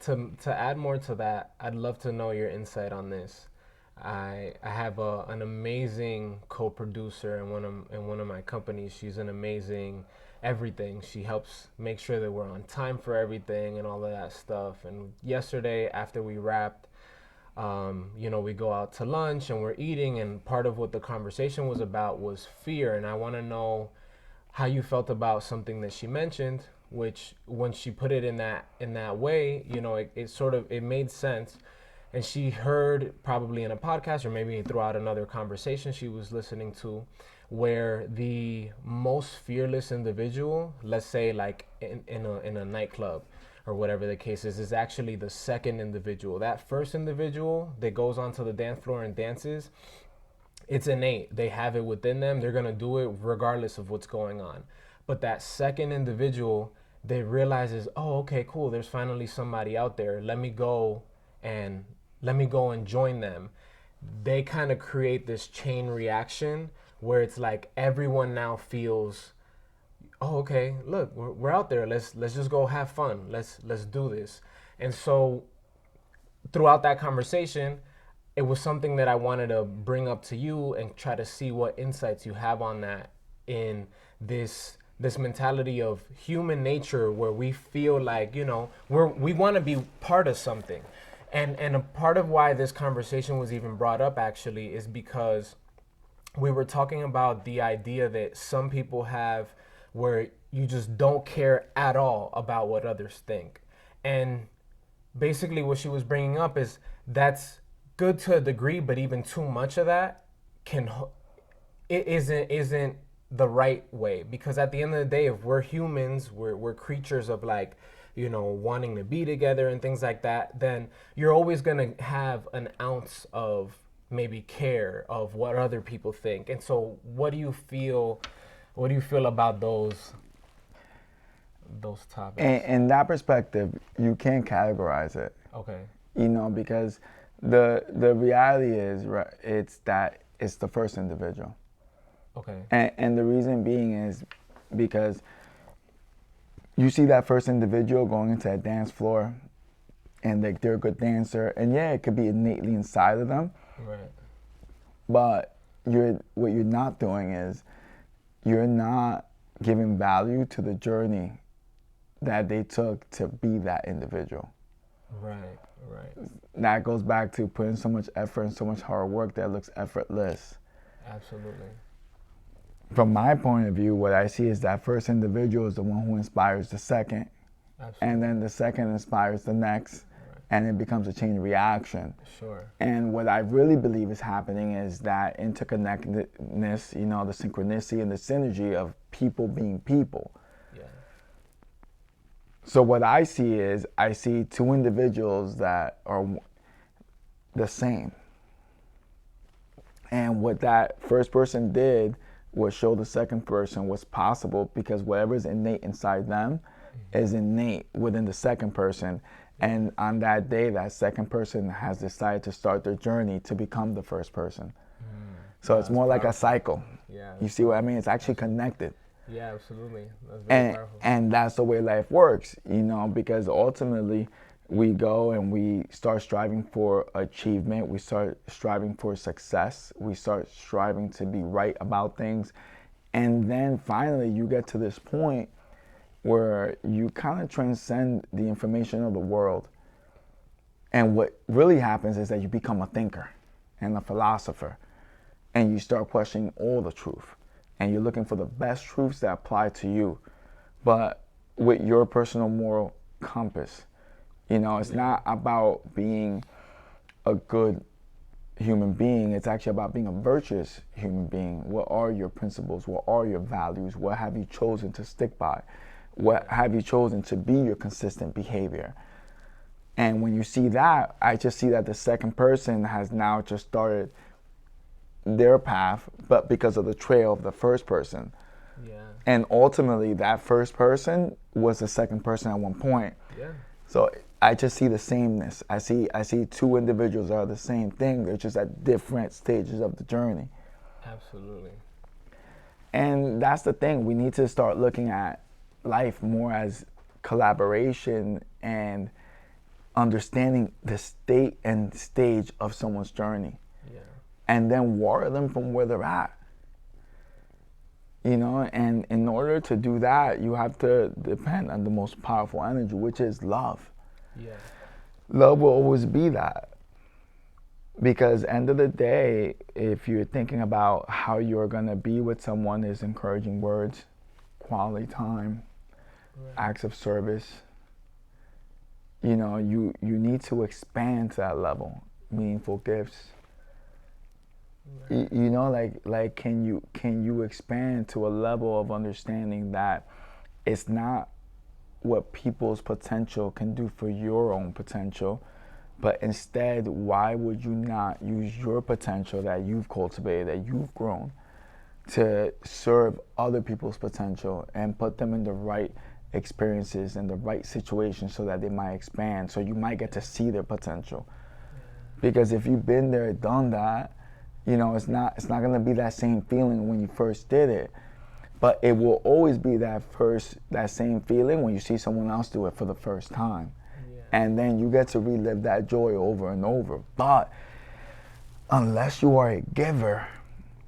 to add more to that, I'd love to know your insight on this. I have an amazing co-producer in one of my companies. She's an amazing everything. She helps make sure that we're on time for everything and all of that stuff. And yesterday, after we wrapped, we go out to lunch and we're eating, and part of what the conversation was about was fear. And I want to know how you felt about something that she mentioned, which when she put it in that way, it sort of it made sense. And she heard probably in a podcast or maybe throughout another conversation she was listening to, where the most fearless individual, let's say like in a nightclub or whatever the case is actually the second individual. That first individual that goes onto the dance floor and dances, it's innate. They have it within them. They're gonna do it regardless of what's going on. But that second individual, they realizes, oh, okay, cool. There's finally somebody out there. And let me go and join them. They kind of create this chain reaction where it's like everyone now feels, oh, okay, look, we're out there. Let's just go have fun. Let's do this. And so throughout that conversation, it was something that I wanted to bring up to you and try to see what insights you have on that, in this mentality of human nature where we feel like, we want to be part of something. And a part of why this conversation was even brought up actually is because we were talking about the idea that some people have where you just don't care at all about what others think. And basically what she was bringing up is that's good to a degree, but even too much of that can it isn't the right way, because at the end of the day, if we're humans, we're creatures of like, wanting to be together and things like that, then you're always going to have an ounce of maybe care of what other people think. And so what do you feel about those topics? In that perspective, you can't categorize it, Okay. because the reality is, right, it's that it's the first individual. Okay. And the reason being is because you see that first individual going into a dance floor and they're a good dancer, and yeah, it could be innately inside of them, Right. but what you're not doing is you're not giving value to the journey that they took to be that individual. Right. Right. That goes back to putting so much effort and so much hard work that looks effortless. Absolutely. From my point of view, what I see is that first individual is the one who inspires the second, Absolutely. and then the second inspires the next, Right. and it becomes a chain reaction. Sure. And what I really believe is happening is that interconnectedness, the synchronicity and the synergy of people being people. Yeah. So what I see is I see two individuals that are the same. And what that first person did was show the second person what's possible, because whatever is innate inside them is innate within the second person. And on that day, that second person has decided to start their journey to become the first person. So it's more like a cycle. Yeah. You see what I mean? It's actually connected. Yeah, absolutely. That's very And powerful. and that's the way life works, because ultimately we go and we start striving for achievement, we start striving for success, we start striving to be right about things, and then finally you get to this point where you kind of transcend the information of the world. And what really happens is that you become a thinker and a philosopher, and you start questioning all the truth, and you're looking for the best truths that apply to you, but with your personal moral compass. It's not about being a good human being. It's actually about being a virtuous human being. What are your principles? What are your values? What have you chosen to stick by? What have you chosen to be your consistent behavior? And when you see that, I just see that the second person has now just started their path, but because of the trail of the first person. Yeah. And ultimately, that first person was the second person at one point. Yeah. So I just see the sameness. I see two individuals that are the same thing. They're just at different stages of the journey. Absolutely. And that's the thing. We need to start looking at life more as collaboration and understanding the state and stage of someone's journey, Yeah. and then water them from where they're at. And in order to do that, you have to depend on the most powerful energy, which is love. Yeah. Love will always be that. Because end of the day, if you're thinking about how you're gonna be with someone, is encouraging words, quality time, Right. acts of service. You need to expand to that level. Meaningful gifts. Right. Like can you expand to a level of understanding that it's not what people's potential can do for your own potential, but instead, why would you not use your potential that you've cultivated, that you've grown, to serve other people's potential and put them in the right experiences and the right situations so that they might expand, so you might get to see their potential. Because if you've been there, done that, it's not gonna be that same feeling when you first did it, but it will always be that same feeling when you see someone else do it for the first time. Yeah. And then you get to relive that joy over and over. But unless you are a giver,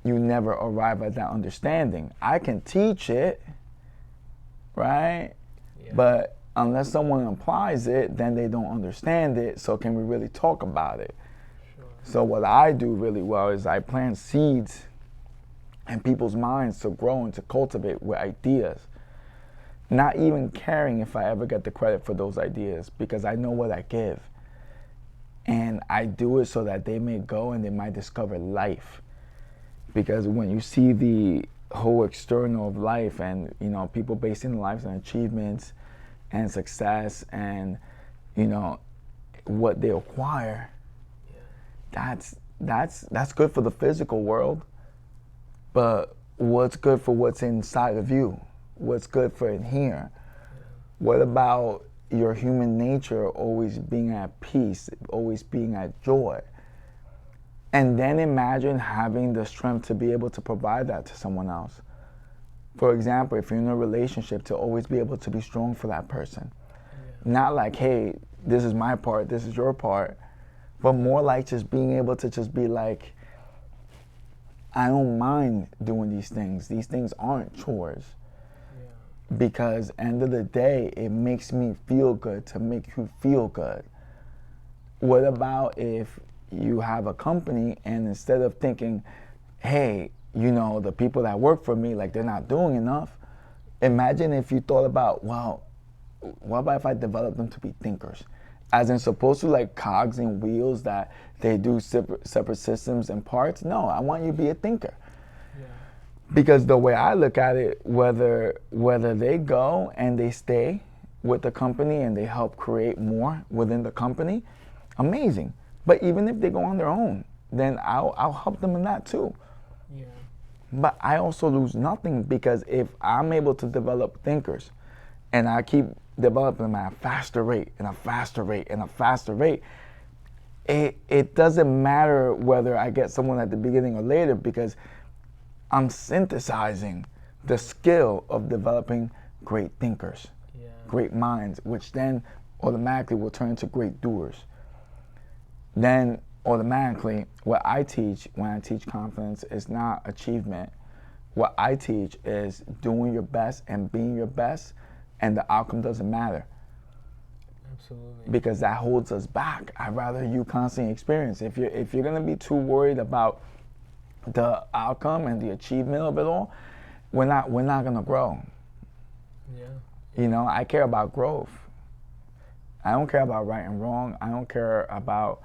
you never arrive at that understanding. I can teach it, right? Yeah. But unless someone applies it, then they don't understand it. So can we really talk about it? Sure. So what I do really well is I plant seeds in people's minds to grow and to cultivate with ideas. Not even caring if I ever get the credit for those ideas, because I know what I give. And I do it so that they may go and they might discover life. Because when you see the whole external of life, and people basing their lives on achievements and success and what they acquire, Yeah. that's good for the physical world. But what's good for what's inside of you? What's good for in here? What about your human nature always being at peace, always being at joy? And then imagine having the strength to be able to provide that to someone else. For example, if you're in a relationship, to always be able to be strong for that person. Yeah. Not like, hey, this is my part, this is your part, but more like just being able to just be like, I don't mind doing these things. These things aren't chores. Yeah. Because end of the day, it makes me feel good to make you feel good. What about if you have a company and instead of thinking, hey, the people that work for me, like they're not doing enough, imagine if you thought about, well, what about if I develop them to be thinkers? As in, supposed to like cogs and wheels that they do separate systems and parts. No, I want you to be a thinker. Yeah. Because the way I look at it, whether they go and they stay with the company and they help create more within the company, amazing. But even if they go on their own, then I'll help them in that too. Yeah. But I also lose nothing, because if I'm able to develop thinkers and I keep developing them at a faster rate and a faster rate and a faster rate, it doesn't matter whether I get someone at the beginning or later, because I'm synthesizing the skill of developing great thinkers, Yeah. great minds, which then automatically will turn into great doers. Then automatically, what I teach when I teach confidence is not achievement. What I teach is doing your best and being your best, and the outcome doesn't matter. Absolutely. Because that holds us back. I'd rather you constantly experience. If you're gonna be too worried about the outcome and the achievement of it all, we're not gonna grow. Yeah. I care about growth. I don't care about right and wrong. I don't care about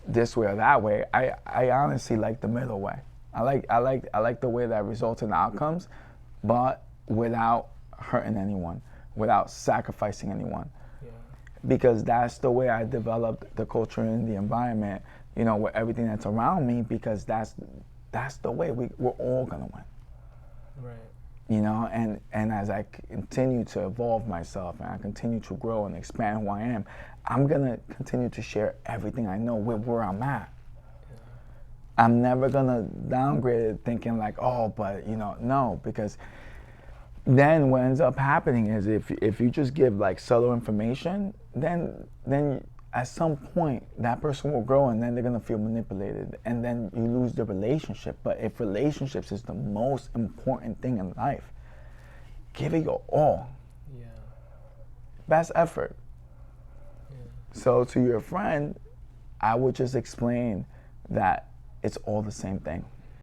this way or that way. I honestly like the middle way. I like the way that results in outcomes, but without hurting anyone, without sacrificing anyone. Yeah. Because that's the way I developed the culture and the environment, with everything that's around me, because that's the way we're all gonna win. Right. And as I continue to evolve myself and I continue to grow and expand who I am, I'm gonna continue to share everything I know with where I'm at. I'm never gonna downgrade it thinking like, oh, but no, because then what ends up happening is if you just give like subtle information, then at some point that person will grow and then they're gonna feel manipulated and then you lose the relationship. But if relationships is the most important thing in life, give it your all. Yeah. Best effort. Yeah. So to your friend, I would just explain that it's all the same thing.